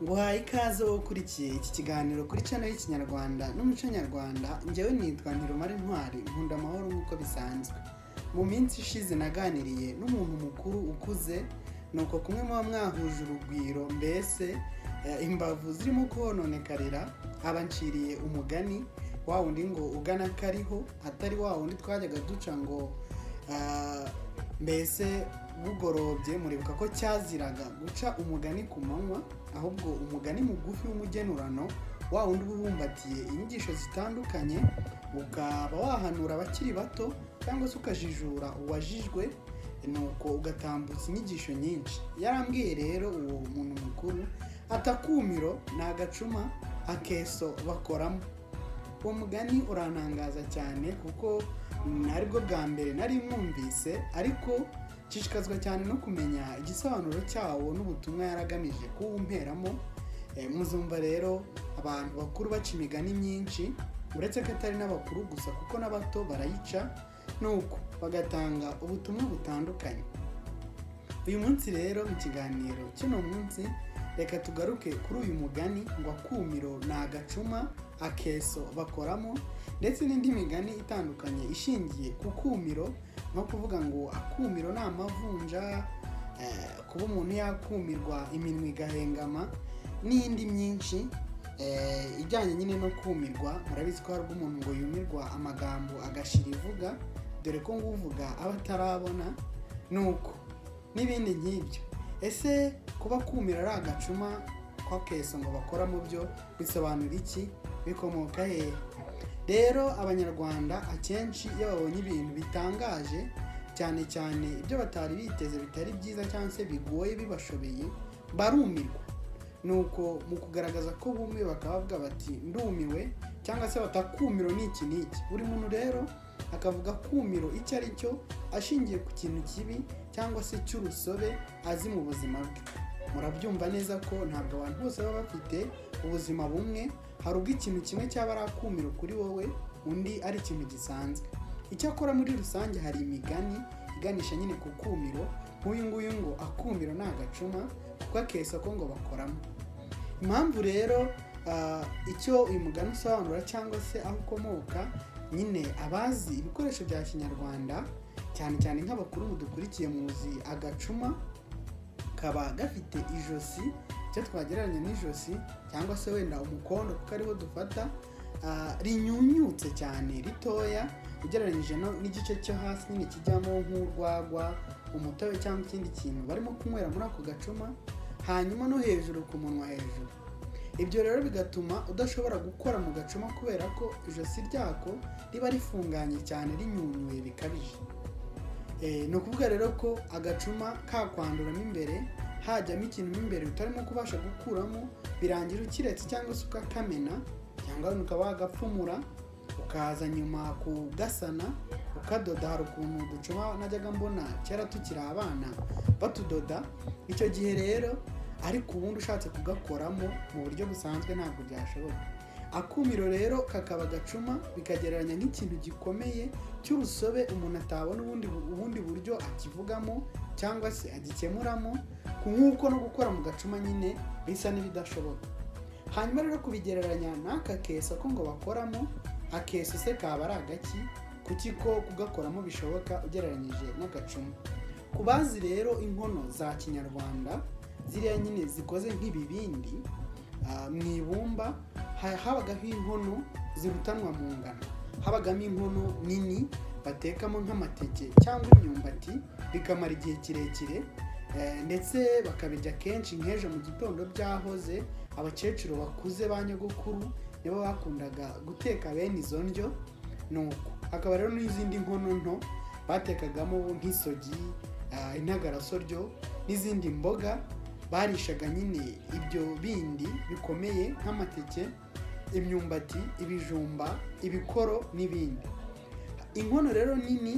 Nguhaye ikaze wo ukurikiye iki kiganiro kuri channel y'Ikinyarwanda n'umuco nyarwanda. Njyewe nitwa Ntirumara Intwari, nkunda amahoro nk'uko bisanzwe. Mu minsi ishize naganiriye n'umuntu mukuru ukuze, nuko kumwe mu mwahuje urugwiro, mbese imbavu zirimo kononekarira, abanciriye umugani wa wundi ngo ugana kariho, atari wa wundi twajyaga duca ngo mbese bugorobye. Muribuka ko cyaziraga guca umugani ku manywa, ahubwo umugani mugufi w'umugenurano wa wundi ubumbatiye inyigisho zitandukanye, ukaba wahanura abakiri bato cyangwa se ukajijura uwajijwe, nuko ugatambutsa inyigisho nyinshi. Yarambwiye rero uwo muntu mukuru atakumiro na gacuma akeso bakoramo. Uwo mugani urantangaza cyane kuko naribwo bwa mbere nari mwumvise, ariko nshishikazwa cyane no kumenya igisobanuro cyawo n'ubutumwa yaragamije kuwumperamo. Muzumva rero abantu bakuru baca imigani myinshi, uretse ko atari n'abakuru gusa kuko n'abato barayica, nuko bagatanga ubutumwa butandukanye. Uyu munsi rero mu kiganiro kino munsi reka tugaruke kuri uyu mugani ngo akumiro ni agacuma akeso bakoramo, ndetse n'indi migani itandukanye ishingiye ku kumiro, no kuvuga ngo akumiro ni amavunja, kuba umuntu yakumirwa iminwa igahengama, n'indi myinshi ijyanye nyine no kumirwa. Murabizi ko hari umuntu ngo yumirwa amagambo agashira ivuga, dore ko nguvuga aba atarabona, nuko n'ibindi nk'ibyo. Ese kuba kumira ari agacuma kw'akeso ngo bakoramo byo bisobanura iki? Bikomoka hehe? Rero abanyarwanda akenshi iyo babonye ibintu bitangaje, cyane cyane ibyo batari biteze bitari byiza cyangwa se bigoye bibashobeye, barumirwa. Nuko mu kugaragaza ko bumiwe bakavuga bati ndumiwe, cyangwa se batakumiro ni iki n'iki. Buri muntu rero akavuga kumiro icyo ari cyo ashingiye ku kintu kibi cyangwa se cy'urusobe azi mu buzima bwe. Murabyumva neza ko ntabwo abantu bose baba bafite ubuzima bumwe. Hari ubwo ikintu kimwe cyaba ari akumiro kuri wowe, undi ari ikintu gisanzwe. Icyakora muri rusange hari imigani iganisha nyine ku kumiro, nk'uyu nguyu ngo akumiro ni agacuma kuko akeso ko ngo bakoramo. Impamvu rero icyo uyu mugani usobanura cyangwa se aho ukomoka, nyine abazi ibikoresho bya Kinyarwanda cyane cyane nk'abakuru mudukurikiye muzi agacuma kaba gafite ijosi, icyo twagereranya n'ijosi cyangwa se wenda umukondo kuko ariho dufata, rinyunyutse cyane ritoya ugereranyije n'igice cyo hasi nyine kijyamo nk'urwagwa, umutobe cyangwa ikindi kintu barimo kunywera muri ako gacuma, hanyuma no hejuru ku munwa hejuru. Ibyo rero bigatuma udashobora gukora mu gacuma kubera ko ijosi ryako riba rifunganye cyane, rinyunyuye bikabije. Ni ukuvuga rero ko agacuma kakwanduramo imbere, hajyamo ikintu imbere utarimo kubasha gukuramo, birangira ukiretse cyangwa se ukakamena, cyangwa ukaba wagapfumura ukaza nyuma kugasana ukadoda. Hari ukuntu uducuma najyaga mbona kera tukiri abana batudoda, icyo gihe rero ariko ubundi ushatse kugakoramo mu buryo busanzwe ntabwo byashoboka. Akumiro rero kakaba agacuma, bikagereranya nk'ikintu gikomeye cy'urusobe umuntu atabona ubundi buryo akivugamo cyangwa se agikemuramo, nk'uko no gukora mu gacuma nyine bisa n'ibidashoboka. Hanyuma rero kubigereranya n'aka keso ko ngo bakoramo, akeso se kaba ari agaki? Kuki ko kugakoramo bishoboka ugereranyije n'agacuma? Ku bazi rero inkono za Kinyarwanda ziriya nyine zikoze nk'ibibindi mu ibumba, habagaho inkono zirutanwa mu ngano. Habagamo inkono nini batekamo nk'amateke cyangwa imyumbati, bikamara igihe kirekire, ndetse bakabirya kenshi nk'ejo mu gitondo byahoze. Abakecuru bakuze ba nyogokuru nibo bakundaga guteka bene izo ndyo. Nuko hakaba rero n'izindi nkono nto batekagamo nk'isogi, intagarasoryo n'izindi mboga. Barishaga nyine ibyo bindi bikomeye nk'amateke, imyumbati, ibijumba, ibikoro n'ibindi. Inkono rero nini,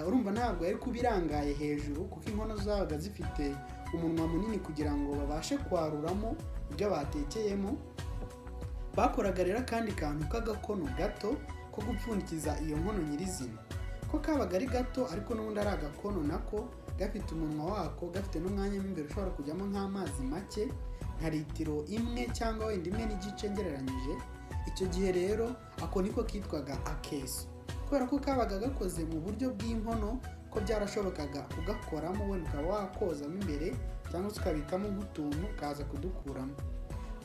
urumva ntabwo yari kubirangaye hejuru kuko inkono zabaga zifite umunwa munini kugira ngo babashe kwaruramo ibyo batekeyemo. Bakoraga rero kandi kantu k'agakono gato ko gupfundikiza iyo nkono nyirizina, ko kabaga ari gato ariko n'ubundi ari agakono nako gafite umunwa wako, gafite n'umwanya w'imbere ushobora kujyamo nk'amazi make, nka litiro imwe cyangwa wenda imwe n'igice ngereranyije, icyo gihe rero ako niko kitwaga akeso, kubera ko kabaga gakoze mu buryo bw'inkono, ko byarashobokaga kugakoramo wenda ukaba wakozamo imbere cyangwa se ukabikamo nk'utuntu kaza kudukuramo.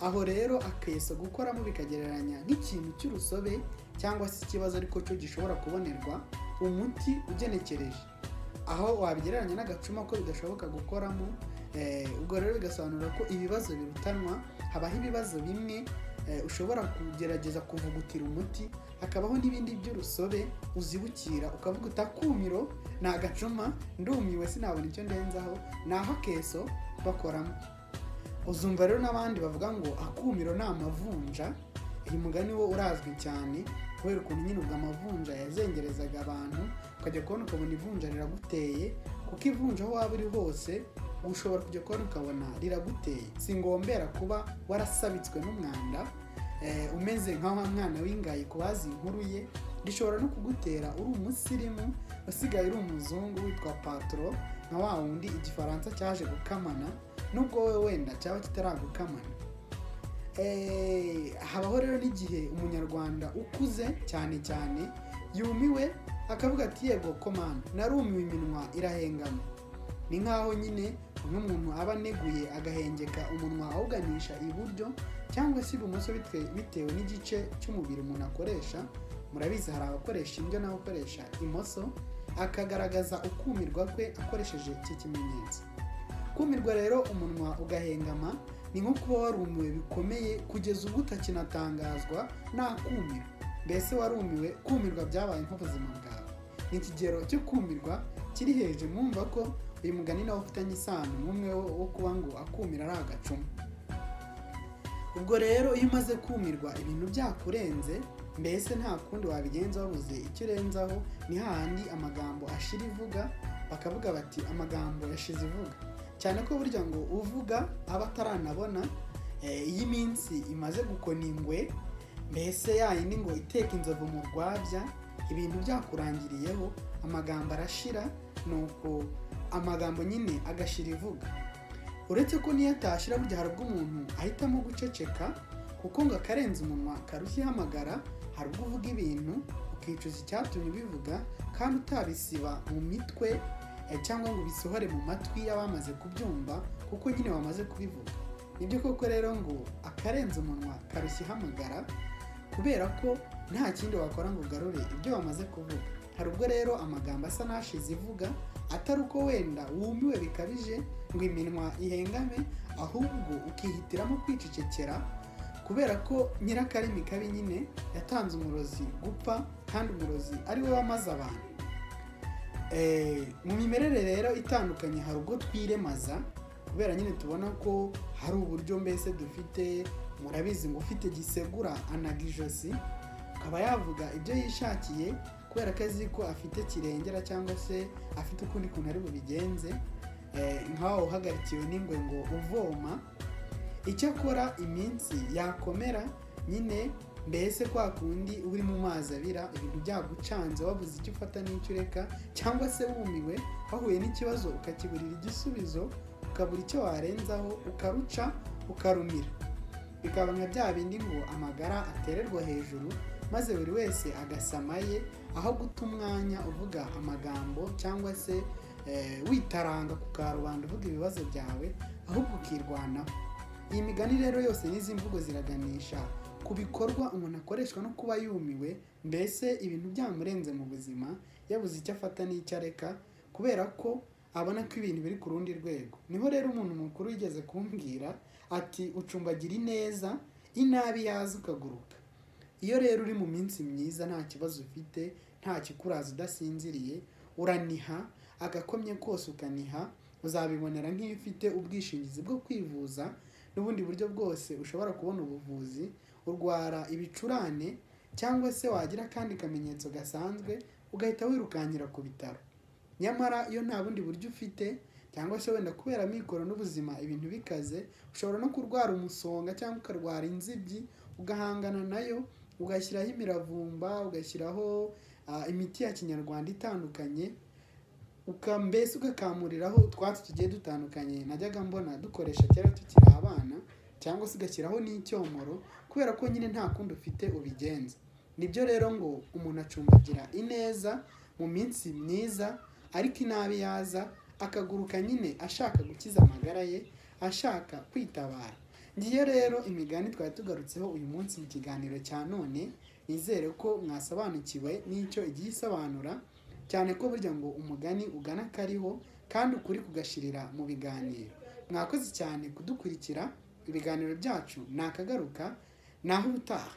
Aho rero akeso gukoramo bikagereranya nk'ikintu cy'urusobe cyangwa se ikibazo ariko cyo gishobora kubonerwa umuti ugenekereje, aho wabigereranya n'agacuma ko bidashoboka gukoramo. Ubwo rero bigasobanura ko ibibazo birutanwa, habaho ibibazo bimwe ushobora kugerageza kuvugutira umuti, hakabaho n'ibindi by'urusobe uzibukira ukavuga utakumiro ni agacuma ndumiwe sinabona icyo ndenzaho, naho akeso bakoramo. Uzumva rero n'abandi bavuga ngo akumiro ni amavunja. Uyu mugani wo urazwi cyane kubera ukuntu nyine ubwo amavunja yazengerezaga abantu, ukajya kubona ukabona ivunja riraguteye, kuko ivunja aho waba uri hose ushobora kujya kubona ukabona riraguteye. Si ngombera kuba warasabitswe n'umwanda umeze nka wa mwana w'ingayi ku bazi inkuru ye, rishobora no kugutera uri umusirimu wasigaye uri umuzungu witwa patro, nka wa wundi igifaransa cyaje gukamana nubwo wowe wenda cyaba kitaragukamana. Habaho rero n'igihe umunyarwanda ukuze cyane cyane yumiwe akavuga ati yego komanda narumiwe iminwa irahengama. Ni nkaho nyine nk'umuntu aba aneguye agahengeka umunwa awuganisha iburyo cyangwa se ibumoso bitewe n'igice cy'umubiri umuntu akoresha. Murabizi hari abakoresha indyo n'abakoresha imoso, akagaragaza ukumirwa kwe akoresheje iki kimenyetso. Kumirwa rero umunwa ugahengama ni nko kuba warumiwe bikomeye kugeza ubwo utakinatangazwa nta kumiro. Mbese warumiwe, kumirwa byabaye nk'ubuzima bwawe. Ni ikigero cyo kumirwa kiri hejuru. Mwumva ko uyu mugani nawe ufitanye isano n'umwe wo kuba ngo akumira ari agacuma. Ubwo rero iyo umaze kumirwa ibintu byakurenze, mbese nta kundi wabigenza wabuze icyo urenzaho, ni hahandi amagambo ashira ivuga, bakavuga bati amagambo yashize ivuga. Cyane ko burya ngo uvuga aba ataranabona iyi minsi imaze gukona ingwe, mbese yayindi ngo iteka inzovu mu rwabya, ibintu byakurangiriyeho amagambo arashira, nuko amagambo nyine agashira ivuga. Uretse ko niyo atashira burya hari ubwo umuntu ahitamo guceceka, kuko ngo akarenza umunwa karushya ihamagara. Hari ubwo uvuga ibintu ukicuza icyatumye ubivuga kandi utabisiba mu mitwe cyangwa ngo bisohore mu matwi y'abamaze kubyumva, kuko nyine wamaze kubivuga. Nibyo koko rero ngo akarenza umunwa karushya ihamagara, kubera ko nta kindi wakora ngo ugarure ibyo wamaze kuvuga. Hari ubwo rero amagambo asa n'ashize ivuga, atari uko wenda wumiwe bikabije ngo iminwa ihengame, ahubwo ukihitiramo kwicecekera, kubera ko nyirakarimi kabi nyine yatanze umurozi gupfa, kandi umurozi ari we wamaze abantu. Mu mimerere rero itandukanye hari ubwo twiremaza, kubera nyine tubona ko hari uburyo mbese dufite. Murabizi ngo ufite gisegura anaga ijosi, akaba yavuga ibyo yishakiye kubera ko azi ko afite kirengera cyangwa se afite ukundi kuntu ari bubigenze, nk'aho uhagarikiwe n'ingwe ngo uvoma. Icyakora iminsi yakomera nyine, mbese kwa kundi uri mu mazi abira, ibintu byagucanze wabuze icyo ufata n'icyo ureka, cyangwa se wumiwe wahuye n'ikibazo ukakiburira igisubizo, ukabura icyo warenzaho, ukaruca ukarumira. Bikaba nka bya bindi ngo amagara atererwa hejuru, maze buri wese agasamaye, aho guta umwanya uvuga amagambo cyangwa se witaranga ku karubanda uvuga ibibazo byawe, ahubwo ukirwanaho. Iyi migani rero yose n'izi mvugo ziraganisha ku bikorwa umuntu akoreshwa no kuba yumiwe, mbese ibintu byamurenze mu buzima, yabuze icyo afata n'icyo areka, kubera ko abona ko ibintu biri ku rundi rwego. Niho rero umuntu mukuru yigeze kumbwira ati ucumbagira ineza, inabi yaza ukaguruka. Iyo rero uri mu minsi myiza nta kibazo ufite, nta kikuraza udasinziriye, uraniha, agakomye kose ukaniha, uzabibonera nk'iyo ufite ubwishingizi bwo kwivuza n'ubundi buryo bwose ushobora kubona ubuvuzi. Urwara ibicurane cyangwa se wagira kandi kamenyetso gasanzwe, ugahita wirukankira ku bitaro. Nyamara iyo nta bundi buryo ufite, cyangwa se wenda kubera mikoro n'ubuzima ibintu bikaze, ushobora no kurwara umusonga cyangwa ukarwara inzibyi, ugahangana nayo, ugashyiraho imiravumba, ugashyiraho imiti ya kinyarwanda itandukanye, mbese ugakamuriraho utwatsi tugiye dutandukanye najyaga mbona dukoresha kera tukiri abana, cyangwa se ugashyiraho n'icyomoro kubera ko nyine nta kundi ufite ubigenza. Nibyo rero ngo umuntu acumbagira ineza mu minsi myiza, ariko inabi yaza akaguruka nyine ashaka gukiza amagara ye, ashaka kwitabara. Ngiyo rero imigani twari tugarutseho uyu munsi mu kiganiro cya none. Nizere ko mwasobanukiwe n'icyo igiye isobanura, cyane ko burya ngo umugani ugana kariho kandi ukuri kugashirira mu biganiro. Mwakoze cyane kudukurikira, ibiganiro byacu nakagaruka naho ubutaha.